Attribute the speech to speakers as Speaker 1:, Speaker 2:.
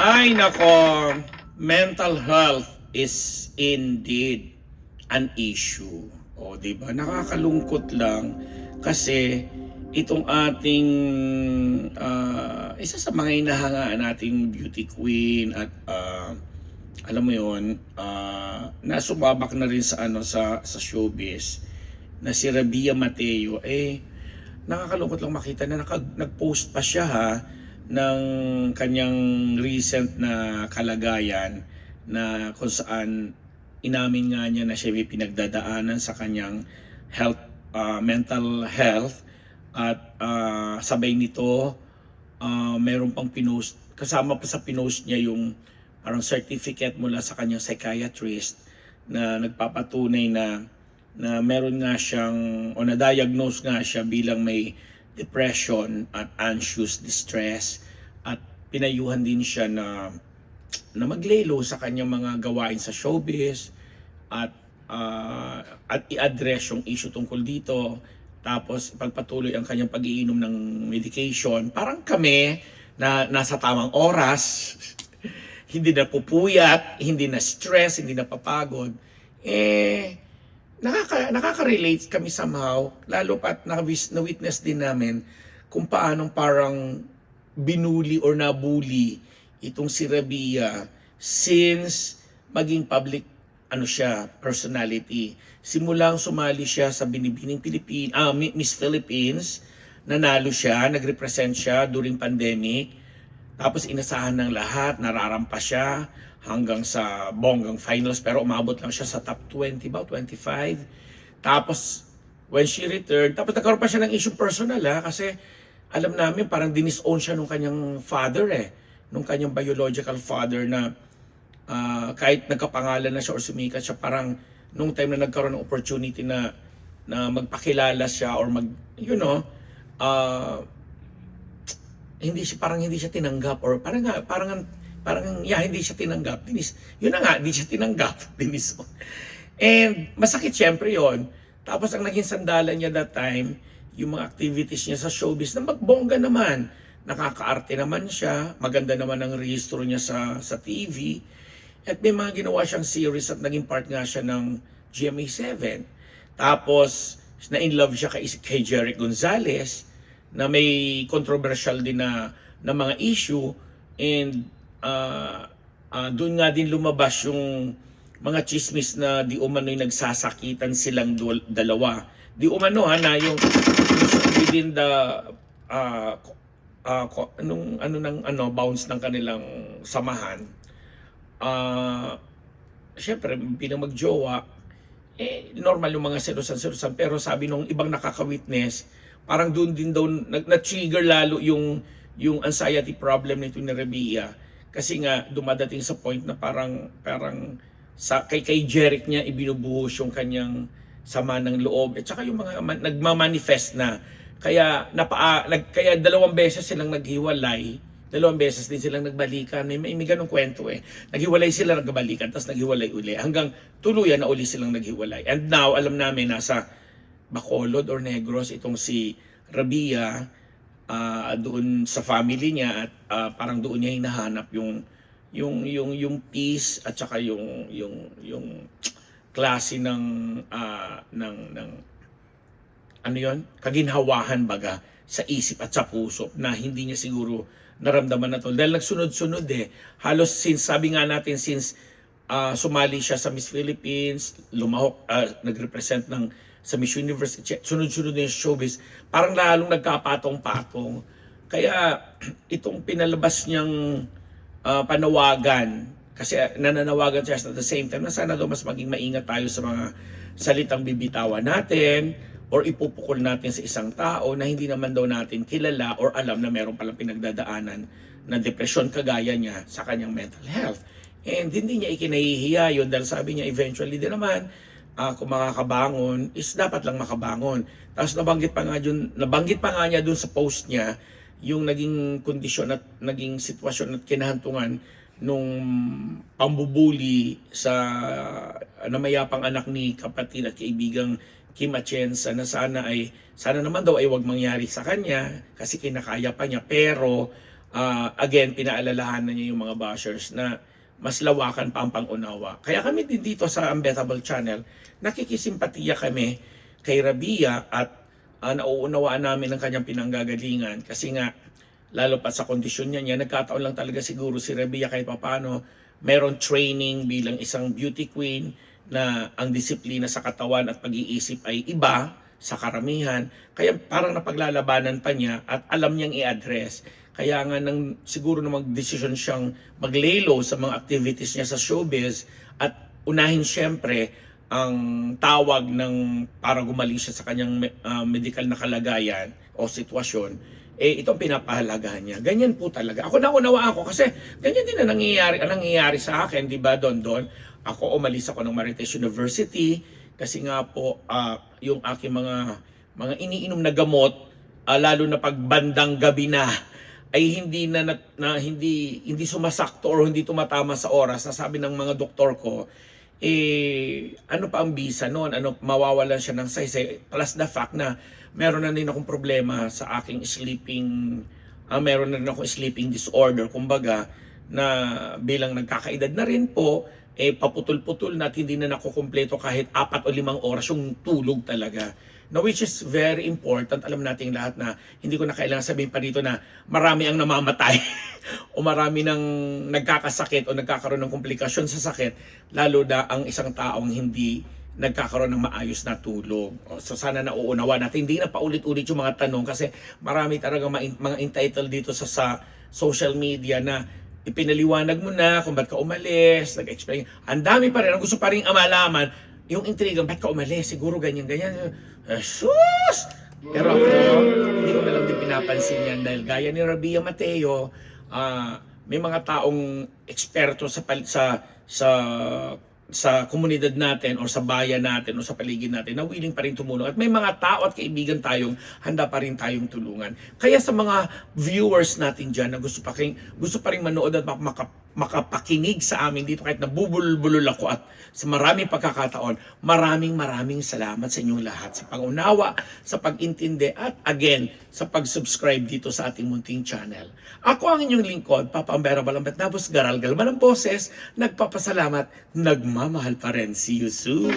Speaker 1: Ay nako, mental health is indeed an issue. O, di ba? Nakakalungkot lang kasi itong ating isa sa mga inahangaan nating beauty queen at alam mo yon, na sumabak na rin sa sa showbiz na si Rabia Mateo, nakakalungkot lang makita na nag-post pa siya ng kanyang recent na kalagayan na kung saan inamin nga niya na siya may pinagdadaanan sa kanyang mental health at sabay nito meron pang pinost, kasama pa sa pinost niya yung parang certificate mula sa kanyang psychiatrist na nagpapatunay na meron nga siyang o na-diagnose nga siya bilang may depression at anxious distress at pinayuhan din siya na maglelo sa kanyang mga gawain sa showbiz at i-address yung issue tungkol dito, tapos pagpatuloy ang kanyang pag-iinom ng medication. Parang kami na nasa tamang oras, hindi na pupuyat, hindi na stress, hindi na papagod, nakaka-relate kami somehow, lalo pat na-witness din namin kung paano parang binuli or nabuli itong si Rabia since maging public personality. Simulang sumali siya sa Binibining Miss Philippines, nanalo siya, nag-represent siya during pandemic. Tapos inasahan ng lahat, nararampa siya hanggang sa bonggang finals, pero umabot lang siya sa top 20 ba, 25. Tapos when she returned, tapos nagkaroon pa siya ng issue personal kasi alam namin parang dinisown siya nung kanyang father nung kanyang biological father na kahit nagkapangalan na siya or sumikat siya, parang nung time na nagkaroon ng opportunity na magpakilala siya or hindi siya tinanggap or hindi siya tinanggap. Yun na nga, hindi siya tinanggap. And masakit syempre yon. Tapos ang naging sandalan niya that time, yung mga activities niya sa showbiz na magbongga naman. Nakakaarte naman siya, maganda naman ang rehistro niya sa TV. At may mga ginawa siyang series at naging part nga siya ng GMA7. Tapos, na-in love siya kay Jeric Gonzalez, na may controversial din na mga issue, and doon nga din lumabas yung mga chismis na di umano'y nagsasakitan silang dalawa. Di umano na yung within the bounds ng kanilang samahan. Syempre bilang magjowa, normal yung mga selosan, pero sabi nung ibang nakaka-witness, parang doon din daw na-trigger lalo yung anxiety problem nito ni Rabia, kasi nga dumadating sa point na parang kay Jeric niya ibinubuhos yung kanyang sama ng loob, at saka yung mga nagmamanifest na kaya dalawang beses silang naghiwalay, dalawang beses din silang nagbalikan. May ganung kwento Naghiwalay sila, nagbalikan, tapos naghiwalay uli hanggang tuluyan na uli silang naghiwalay. And now alam namin nasa Bacolod or Negros itong si Rabia, doon sa family niya, at parang doon niya hinahanap yung peace at saka yung klase ng kaginhawahan baga sa isip at sa puso na hindi niya siguro naramdaman na to dahil nagsunod-sunod halos since sumali siya sa Miss Philippines, lumahok, nagrepresent sa Miss Universe, sunod-sunod na yung showbiz, parang lalong nagkapatong-patong. Kaya itong pinalabas niyang panawagan, kasi nananawagan siya at the same time na sana daw mas maging maingat tayo sa mga salitang bibitawan natin or ipupukol natin sa isang tao na hindi naman daw natin kilala or alam na meron palang pinagdadaanan na depresyon kagaya niya sa kanyang mental health. And hindi niya ikinahihiya yun dahil sabi niya eventually din naman, kung makakabangon is dapat lang makabangon. Tapos nabanggit pa nga niya dun sa post niya yung naging kondisyon at naging sitwasyon at kinahantungan nung pambubuli sa namayapang anak ni kapatid at kaibigang Kim Atienza, na sana naman daw ay wag mangyari sa kanya kasi kinakaya pa niya, pero again, pinaalalahanan niya yung mga bashers na mas lawakan pa ang pangunawa. Kaya kami din dito sa Unbettable Channel, nakikisimpatiya kami kay Rabia at nauunawaan namin ang kanyang pinanggagalingan kasi nga, lalo pa sa kondisyon niya, nagkataon lang talaga siguro si Rabia kahit papano, meron training bilang isang beauty queen na ang disiplina sa katawan at pag-iisip ay iba sa karamihan. Kaya parang napaglalabanan pa niya at alam niyang i-address. Kaya nga siguro na mag-decision siyang maglelo sa mga activities niya sa showbiz at unahin siyempre ang tawag ng para gumaling siya sa kanyang medical na kalagayan o sitwasyon, itong pinapahalagahan niya. Ganyan po talaga. Ako naunawaan ko kasi ganyan din na nangyayari sa akin, di ba, Don? Ako umalis ako ng Marites University kasi nga po yung aking mga iniinom na gamot, lalo na pag bandang gabi na, ay hindi sumasakto or hindi tumatama sa oras na sabi ng mga doktor ko, ano pa ang bisa noon, mawawalan siya ng saysay, plus the fact na meron na din akong problema sa aking meron na rin akong sleeping disorder, kumbaga, na bilang nagkakaedad na rin po, paputol-putol na at hindi na nakukumpleto kahit 4 o 5 oras yung tulog talaga. Now, which is very important. Alam natin lahat na hindi ko na kailangan sabihin pa dito na marami ang namamatay o marami nang nagkakasakit o nagkakaroon ng komplikasyon sa sakit, lalo na ang isang taong hindi nagkakaroon ng maayos na tulog. So sana nauunawa natin. Hindi na paulit-ulit yung mga tanong kasi marami talaga mga entitled dito sa social media na ipinaliwanag mo na kung ba't ka umalis, nag-explain. Ang dami pa rin, ang gusto pa rin malaman, yung intrigang, ba't ka umalis? Siguro ganyan-ganyan. Sus! Pero ako, hindi ko na lang din pinapansin yan dahil gaya ni Rabia Mateo, may mga taong eksperto sa komunidad natin o sa bayan natin o sa paligid natin na willing pa rin tumulong. At may mga tao at kaibigan tayong handa pa rin tayong tulungan. Kaya sa mga viewers natin dyan na gusto pa rin manood at makapakinig sa amin dito kahit nabubulol ako at sa maraming pagkakataon, maraming salamat sa inyong lahat sa pangunawa, sa pag-intindi at again, sa pag-subscribe dito sa ating munting channel. Ako ang inyong lingkod, Papa Unbearable ang Batnabos, Garal-galman ng boses, nagpapasalamat, nagmamahal pa rin. See you soon!